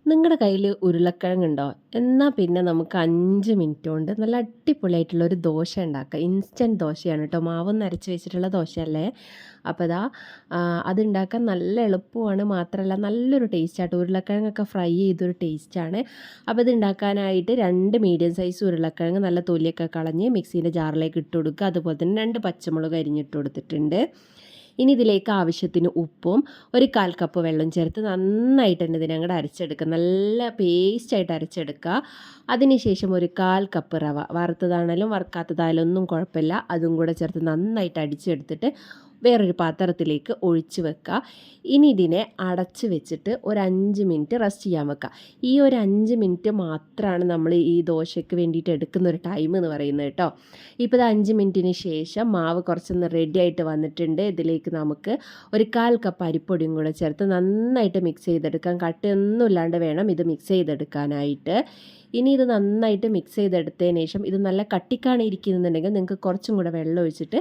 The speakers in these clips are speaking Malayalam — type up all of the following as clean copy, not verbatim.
നിങ്ങളുടെ കയ്യിൽ ഉരുളക്കിഴങ്ങുണ്ടോ? എന്നാൽ പിന്നെ നമുക്ക് 5 മിനിറ്റ് കൊണ്ട് നല്ല അടിപൊളിയായിട്ടുള്ള ഒരു ദോശ ഉണ്ടാക്കാം. ഇൻസ്റ്റൻറ്റ് ദോശയാണ് കേട്ടോ. മാവൊന്നും അരച്ച് വെച്ചിട്ടുള്ള ദോശയല്ലേ. അപ്പോൾ ഇതാ അതുണ്ടാക്കാൻ നല്ല എളുപ്പമാണ്. മാത്രമല്ല നല്ലൊരു ടേസ്റ്റാട്ടോ. ഉരുളക്കിഴങ്ങൊക്കെ ഫ്രൈ ചെയ്തൊരു ടേസ്റ്റാണ്. അപ്പോൾ ഇത് ഉണ്ടാക്കാനായിട്ട് 2 മീഡിയം സൈസ് ഉരുളക്കിഴങ്ങ് നല്ല തൊലിയൊക്കെ കളഞ്ഞ് മിക്സീൻ്റെ ജാറിലേക്ക് ഇട്ട് കൊടുക്കുക. അതുപോലെ തന്നെ 2 പച്ചമുളക് അരിഞ്ഞിട്ട് കൊടുത്തിട്ടുണ്ട്. ഇനി ഇതിലേക്ക് ആവശ്യത്തിന് ഉപ്പും 1/4 കപ്പ് വെള്ളം ചേർത്ത് നന്നായിട്ട് തന്നെ ഇതിനങ്ങോട്ട് അരച്ചെടുക്കുക. നല്ല പേസ്റ്റായിട്ട് അരച്ചെടുക്കുക. അതിനുശേഷം 1/4 കപ്പ് റവ, വറുത്തതാണെങ്കിലും വറുക്കാത്തതായാലും ഒന്നും കുഴപ്പമില്ല, അതും കൂടെ ചേർത്ത് നന്നായിട്ട് അടിച്ചെടുത്തിട്ട് വേറൊരു പാത്രത്തിലേക്ക് ഒഴിച്ച് വെക്കുക. ഇനി ഇതിനെ അടച്ച് വെച്ചിട്ട് ഒരു 5 മിനിറ്റ് റെസ്റ്റ് ചെയ്യാൻ വെക്കുക. ഈ ഒരു 5 മിനിറ്റ് മാത്രമാണ് നമ്മൾ ഈ ദോശയ്ക്ക് വേണ്ടിയിട്ട് എടുക്കുന്ന ഒരു ടൈം എന്ന് പറയുന്നത് കേട്ടോ. ഇപ്പോൾ ഇത് 5 മിനിറ്റിന് ശേഷം മാവ് കുറച്ചൊന്ന് റെഡി ആയിട്ട് വന്നിട്ടുണ്ട്. ഇതിലേക്ക് നമുക്ക് 1/4 കപ്പ് അരിപ്പൊടിയും കൂടെ ചേർത്ത് നന്നായിട്ട് മിക്സ് ചെയ്തെടുക്കാം. കട്ടയൊന്നും ഇല്ലാണ്ട് വേണം ഇത് മിക്സ് ചെയ്തെടുക്കാനായിട്ട്. ഇനി ഇത് നന്നായിട്ട് മിക്സ് ചെയ്തെടുത്തതിന് ശേഷം ഇത് നല്ല കട്ടിക്കാണ് ഇരിക്കുന്നുണ്ടെങ്കിൽ നിങ്ങൾക്ക് കുറച്ചും കൂടെ വെള്ളം ഒഴിച്ചിട്ട്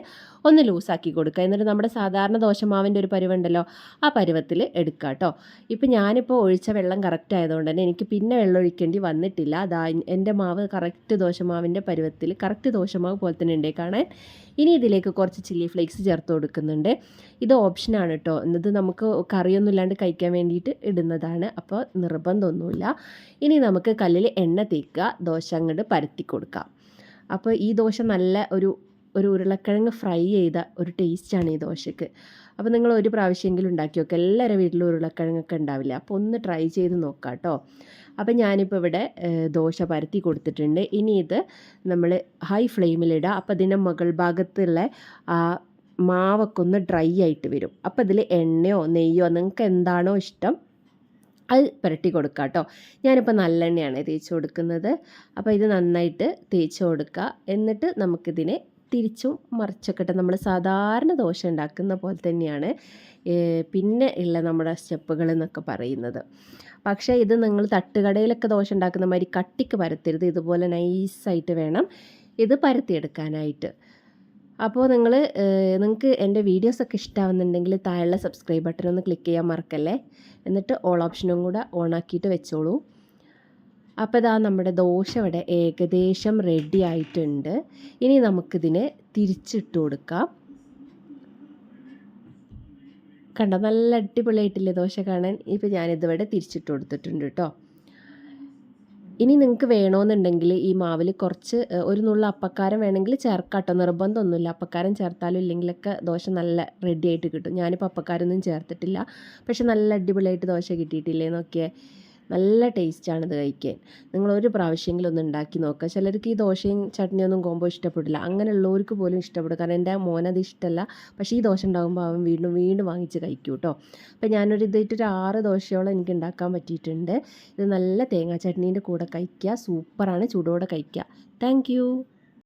ഒന്ന് ലൂസാക്കി കൊടുക്കുക. എന്നിട്ട് നമ്മുടെ സാധാരണ ദോശമാവിൻ്റെ ഒരു പരുവുണ്ടല്ലോ, ആ പരുവത്തിൽ എടുക്കുക കേട്ടോ. ഇപ്പോൾ ഞാനിപ്പോൾ ഒഴിച്ച വെള്ളം കറക്റ്റ് ആയതുകൊണ്ട് തന്നെ എനിക്ക് പിന്നെ വെള്ളം ഒഴിക്കേണ്ടി വന്നിട്ടില്ല. അതാ എൻ്റെ മാവ് കറക്റ്റ് ദോശമാവിൻ്റെ പരുവത്തിൽ, കറക്റ്റ് ദോശമാവ് പോലെ തന്നെ ഉണ്ട് കാണാൻ. ഇനി ഇതിലേക്ക് കുറച്ച് ചില്ലി ഫ്ലേക്സ് ചേർത്ത് കൊടുക്കുന്നുണ്ട്. ഇത് ഓപ്ഷനാണ് കേട്ടോ. ഇത് നമുക്ക് കറിയൊന്നും ഇല്ലാണ്ട് കഴിക്കാൻ വേണ്ടിയിട്ട് ഇടുന്നതാണ്, അപ്പോൾ നിർബന്ധമൊന്നുമില്ല. ഇനി നമുക്ക് കല്ലിൽ എണ്ണ തേക്കുക, ദോശ അങ്ങോട്ട് പരത്തി കൊടുക്കാം. അപ്പോൾ ഈ ദോശ നല്ല ഒരു ഉരുളക്കിഴങ്ങ് ഫ്രൈ ചെയ്ത ഒരു ടേസ്റ്റാണ് ഈ ദോശയ്ക്ക്. അപ്പോൾ നിങ്ങൾ ഒരു പ്രാവശ്യമെങ്കിലും ഉണ്ടാക്കി നോക്കുക. എല്ലാവരുടെ വീട്ടിലും ഉരുളക്കിഴങ്ങൊക്കെ ഉണ്ടാവില്ല, അപ്പോൾ ഒന്ന് ട്രൈ ചെയ്ത് നോക്കാം കേട്ടോ. അപ്പോൾ ഞാനിപ്പോൾ ഇവിടെ ദോശ പരത്തി കൊടുത്തിട്ടുണ്ട്. ഇനി ഇത് നമ്മൾ ഹൈ ഫ്ലെയിമിലിടുക. അപ്പോൾ ഇതിൻ്റെ മുകൾ ഭാഗത്തുള്ള മാവൊക്കെ ഒന്ന് ഡ്രൈ ആയിട്ട് വരും. അപ്പോൾ ഇതിൽ എണ്ണയോ നെയ്യോ നിങ്ങൾക്ക് എന്താണോ ഇഷ്ടം അത് പുരട്ടി കൊടുക്കുക കേട്ടോ. ഞാനിപ്പോൾ നല്ലെണ്ണയാണ് തേച്ച് കൊടുക്കുന്നത്. അപ്പോൾ ഇത് നന്നായിട്ട് തേച്ച് കൊടുക്കുക. എന്നിട്ട് നമുക്കിതിനെ തിരിച്ചും മറിച്ചൊക്കെ ഇട്ട് നമ്മൾ സാധാരണ ദോശ ഉണ്ടാക്കുന്ന പോലെ തന്നെയാണ് പിന്നെ ഉള്ള നമ്മുടെ സ്റ്റെപ്പുകൾ എന്നൊക്കെ പറയുന്നത്. പക്ഷേ ഇത് നിങ്ങൾ തട്ടുകടയിലൊക്കെ ദോശ ഉണ്ടാക്കുന്ന മാതിരി കട്ടിക്ക് പരത്തരുത്. ഇതുപോലെ നൈസായിട്ട് വേണം ഇത് പരത്തിയെടുക്കാനായിട്ട്. അപ്പോൾ നിങ്ങൾക്ക് എൻ്റെ വീഡിയോസൊക്കെ ഇഷ്ടമാവുന്നുണ്ടെങ്കിൽ താഴെയുള്ള സബ്സ്ക്രൈബ് ബട്ടൺ ഒന്ന് ക്ലിക്ക് ചെയ്യാൻ മറക്കല്ലേ. എന്നിട്ട് ഓൾ ഓപ്ഷനും കൂടെ ഓൺ ആക്കിയിട്ട് വെച്ചോളൂ. അപ്പോൾ ഇതാ നമ്മുടെ ദോശ ഇവിടെ ഏകദേശം റെഡി ആയിട്ടുണ്ട്. ഇനി നമുക്കിതിനെ തിരിച്ചിട്ട് കൊടുക്കാം. കണ്ടോ, നല്ല അടിപൊളിയായിട്ടില്ലേ ദോശ കാണാൻ. ഇപ്പോൾ ഞാനിതിവിടെ തിരിച്ചിട്ട് കൊടുത്തിട്ടുണ്ട് കേട്ടോ. ഇനി നിങ്ങൾക്ക് വേണമെന്നുണ്ടെങ്കിൽ ഈ മാവിൽ കുറച്ച് ഒരു നുള്ള അപ്പക്കാരം വേണമെങ്കിൽ ചേർക്കാം കേട്ടോ. നിർബന്ധമൊന്നുമില്ല. അപ്പക്കാരം ചേർത്താലും ഇല്ലെങ്കിലൊക്കെ ദോശ നല്ല റെഡി ആയിട്ട് കിട്ടും. ഞാനിപ്പോൾ അപ്പക്കാരൊന്നും ചേർത്തിട്ടില്ല, പക്ഷെ നല്ല അടിപൊളിയായിട്ട് ദോശ കിട്ടിയിട്ടില്ലേ നോക്കിയേ. നല്ല ടേസ്റ്റാണിത് കഴിക്കാൻ. നിങ്ങളൊരു പ്രാവശ്യമെങ്കിലും ഒന്ന് ഉണ്ടാക്കി നോക്കുക. ചിലർക്ക് ഈ ദോശയും ചട്നിയൊന്നും കോമ്പോ ഇഷ്ടപ്പെടില്ല. അങ്ങനെയുള്ളവർക്ക് പോലും ഇഷ്ടപ്പെടും. കാരണം എൻ്റെ മോനത് ഇഷ്ടമല്ല, പക്ഷേ ഈ ദോശ ഉണ്ടാകുമ്പോൾ അവൻ വീണ്ടും വീണ്ടും വാങ്ങിച്ച് കഴിക്കും കേട്ടോ. അപ്പോൾ ഇതായിട്ടൊരു 6 ദോശയോളം എനിക്ക് ഉണ്ടാക്കാൻ പറ്റിയിട്ടുണ്ട്. ഇത് നല്ല തേങ്ങാ ചട്നീൻ്റെ കൂടെ കഴിക്കുക. സൂപ്പറാണ്, ചൂടോടെ കഴിക്കുക. താങ്ക്